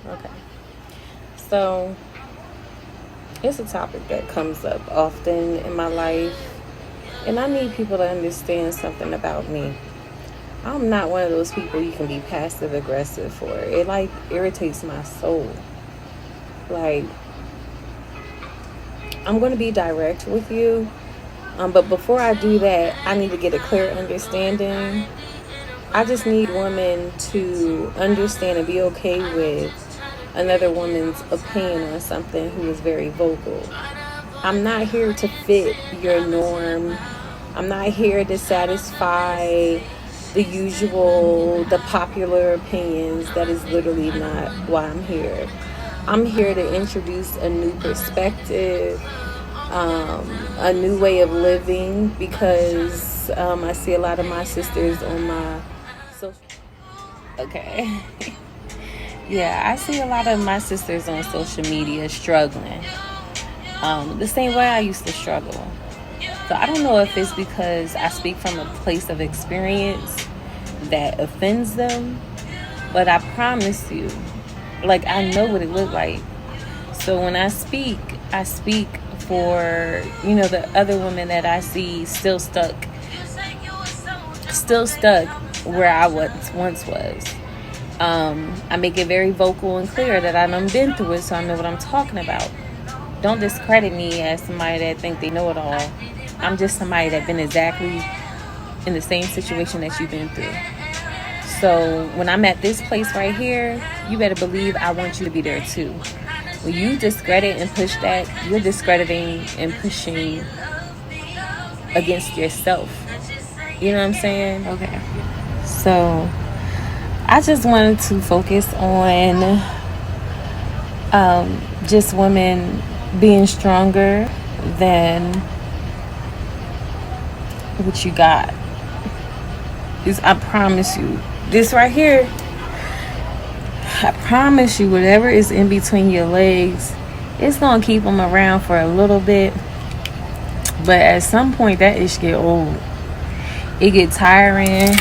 Okay. So, it's a topic that comes up often in my life, and I need people to understand something about me. I'm not one of those people you can be passive aggressive for. It like irritates my soul. Like, I'm going to be direct with you, but before I do that, I need to get a clear understanding. I just need women to understand and be okay with another woman's opinion on something who is very vocal. I'm not here to fit your norm. I'm not here to satisfy the popular opinions. That is literally not why I'm here. I'm here to introduce a new perspective, a new way of living, because I see a lot of my sisters on my social. Okay. Yeah, I see a lot of my sisters on social media struggling. The same way I used to struggle. So I don't know if it's because I speak from a place of experience that offends them, but I promise you, like, I know what it looked like. So when I speak for, the other women that I see still stuck where I once was. I make it very vocal and clear that I done been through it, so I know what I'm talking about. Don't discredit me as somebody that think they know it all. I'm just somebody that been exactly in the same situation that you've been through. So when I'm at this place right here, you better believe I want you to be there too. When you discredit and push that, you're discrediting and pushing against yourself. You know what I'm saying? Okay. So I just wanted to focus on just women being stronger than what you got. I promise you, this right here, I promise you, whatever is in between your legs, it's gonna keep them around for a little bit, but at some point that ish get old. It get tiring,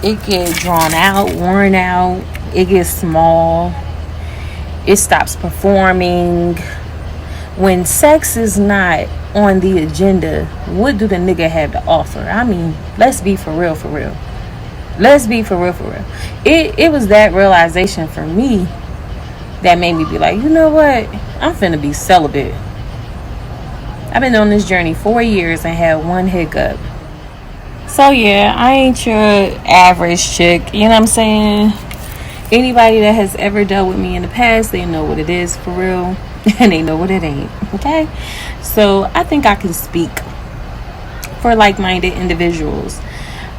it get drawn out, worn out, it gets small, it stops performing. When sex is not on the agenda, what do the nigga have to offer? I mean, let's be for real. Let's be for real. It was that realization for me that made me be like, you know what? I'm finna be celibate. I've been on this journey 4 years and had one hiccup. So yeah, I ain't your average chick, you know what I'm saying? Anybody that has ever dealt with me in the past, they know what it is for real, and they know what it ain't, okay? So I think I can speak for like-minded individuals.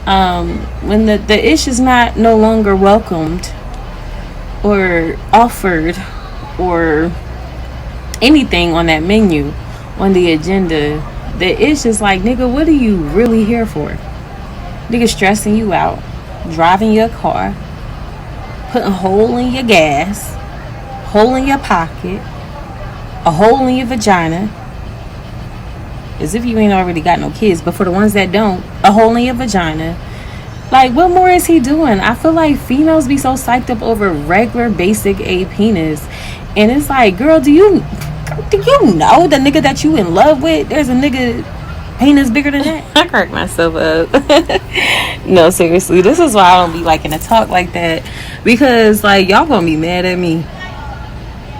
When the ish is no longer welcomed or offered or anything on that menu, on the agenda, the ish is like, nigga, what are you really here for? Nigga stressing you out, driving your car, putting a hole in your gas, hole in your pocket, a hole in your vagina, as if you ain't already got no kids, but for the ones that don't, a hole in your vagina. Like, what more is he doing? I feel like females be so psyched up over regular basic A penis, and it's like, girl, do you know the nigga that you in love with, there's a nigga penis bigger than that? I crack myself up. No, seriously, this is why I don't be liking to talk like that, because like, y'all gonna be mad at me.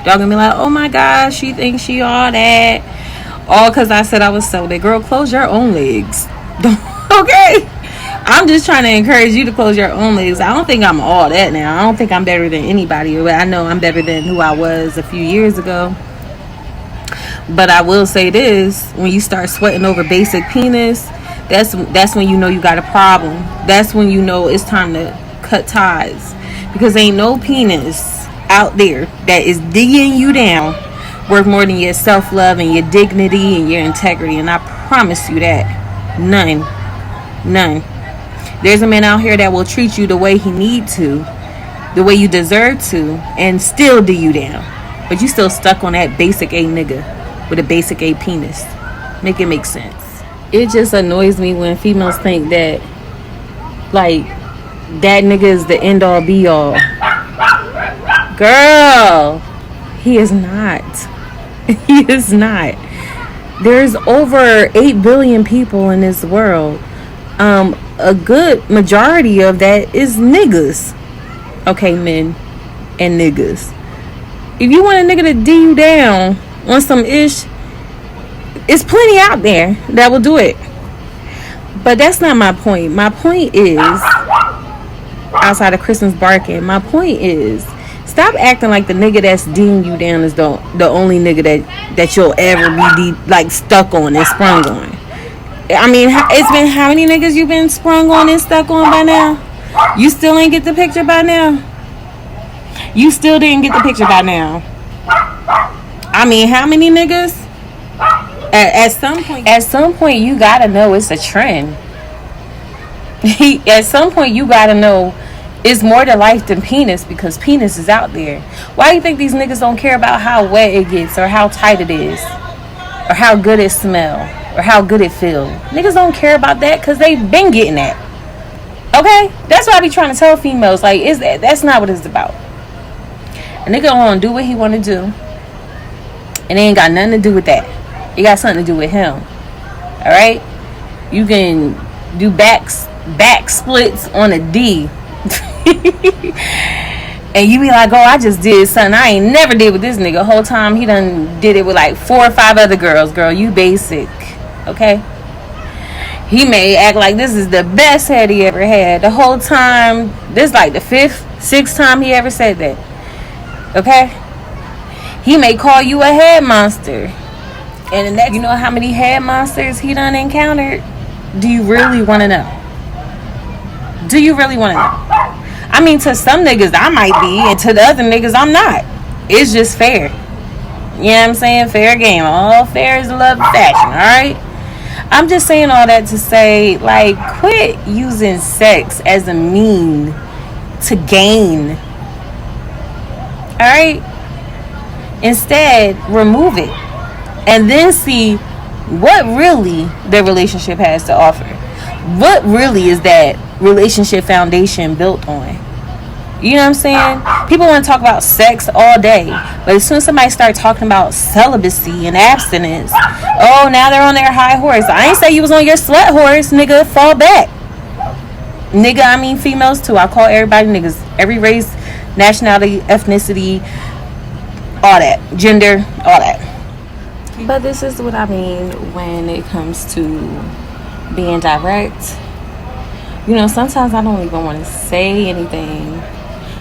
Y'all gonna be like, oh my gosh, she thinks she all that, all because I said I was celibate. Girl, close your own legs. Okay, I'm just trying to encourage you to close your own legs. I don't think I'm all that now. I don't think I'm better than anybody, but I know I'm better than who I was a few years ago. But I will say this, when you start sweating over basic penis, that's when you know you got a problem. That's when you know it's time to cut ties, because ain't no penis out there that is digging you down worth more than your self-love and your dignity and your integrity. And I promise you that none. There's a man out here that will treat you the way he need to, the way you deserve to, and still do you down, but you still stuck on that basic A nigga with a basic A penis. Make it make sense. It just annoys me when females think that like that nigga is the end all be all. Girl, he is not. He is not. There's over 8 billion people in this world. A good majority of that is niggas. Okay, men and niggas. If you want a nigga to D you down on some ish, it's plenty out there that will do it. But that's not my point. My point is, outside of Christmas barking, my point is, stop acting like the nigga that's D'ing you down is the only nigga that you'll ever be like stuck on and sprung on. I mean, it's been how many niggas you been sprung on and stuck on by now? You still ain't get the picture by now? You still didn't get the picture by now. I mean, how many niggas? At some point, you gotta know it's a trend. At some point, you gotta know it's more to life than penis, because penis is out there. Why do you think these niggas don't care about how wet it gets, or how tight it is, or how good it smells, or how good it feels? Niggas don't care about that because they've been getting that. Okay? That's what I be trying to tell females. Like, that's not what it's about. A nigga gonna do what he wanna do, and it ain't got nothing to do with that. It got something to do with him. Alright? You can do back splits on a D. And you be like, oh, I just did something I ain't never did with this nigga. The whole time he done did it with like 4 or 5 other girls. Girl, you basic. Okay? He may act like this is the best head he ever had. The whole time, this is like the 5th, 6th time he ever said that. Okay? He may call you a head monster. And the next, you know how many head monsters he done encountered? Do you really want to know? Do you really want to know? I mean, to some niggas I might be, and to the other niggas I'm not. It's just fair. You know what I'm saying? Fair game. All fair is love and fashion, alright? I'm just saying all that to say, like, quit using sex as a mean to gain. Alright? Instead, remove it. And then see what really the relationship has to offer. What really is that relationship foundation built on? You know what I'm saying? People want to talk about sex all day, but as soon as somebody starts talking about celibacy and abstinence, oh, now they're on their high horse. I ain't say you was on your slut horse, nigga. Fall back. Nigga, I mean females too. I call everybody niggas. Every race, nationality, ethnicity, all that. Gender, all that. But this is what I mean when it comes to being direct. You know, sometimes I don't even want to say anything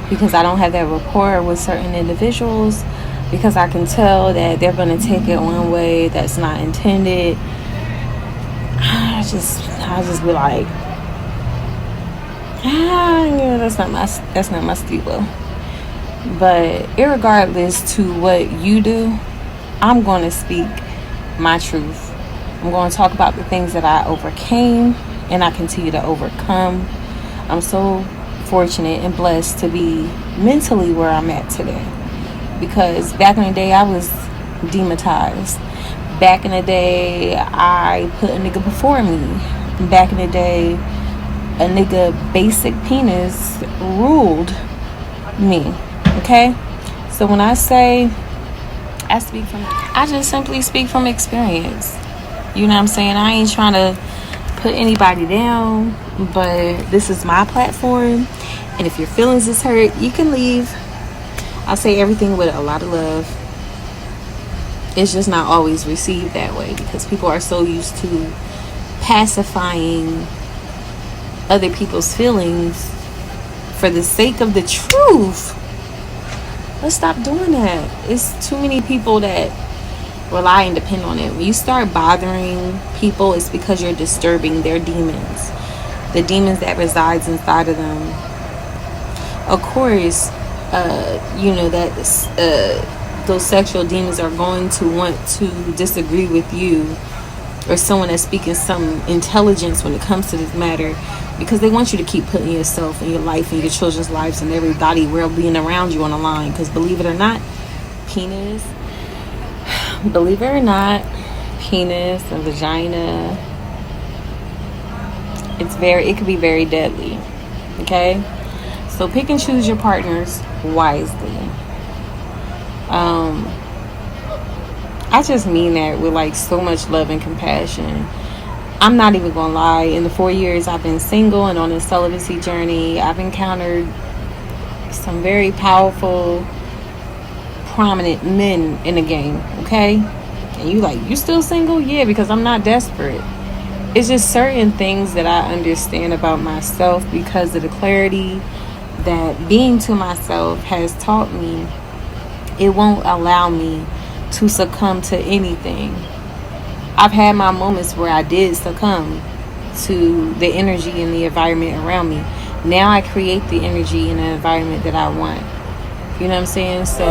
because I don't have that rapport with certain individuals, because I can tell that they're going to take it one way that's not intended. I just be like, yeah, that's not my stilo. But irregardless to what you do, I'm going to speak my truth. I'm going to talk about the things that I overcame and I continue to overcome. I'm so fortunate and blessed to be mentally where I'm at today, because back in the day I was demonetized. Back in the day I put a nigga before me. Back in the day a nigga basic penis ruled me. Okay? So when I say I just simply speak from experience. You know what I'm saying? I ain't trying to put anybody down, but this is my platform, and if your feelings is hurt, you can leave. I say everything with a lot of love. It's just not always received that way, because people are so used to pacifying other people's feelings for the sake of the truth. Let's stop doing that. It's too many people that rely and depend on it. When you start bothering people, it's because you're disturbing their demons, the demons that resides inside of them. Of course, you know that those sexual demons are going to want to disagree with you, or someone that's speaking some intelligence when it comes to this matter, because they want you to keep putting yourself and your life and your children's lives and everybody well-being around you on the line. Because believe it or not, penis and vagina, it could be very deadly. Okay? So pick and choose your partners wisely. I just mean that with like so much love and compassion. I'm not even gonna lie, in the 4 years I've been single and on this celibacy journey, I've encountered some very powerful, prominent men in the game, okay? And you like, you still single? Yeah, because I'm not desperate. It's just certain things that I understand about myself because of the clarity that being to myself has taught me. It won't allow me to succumb to anything. I've had my moments where I did succumb to the energy and the environment around me. Now I create the energy and the environment that I want. You know what I'm saying? So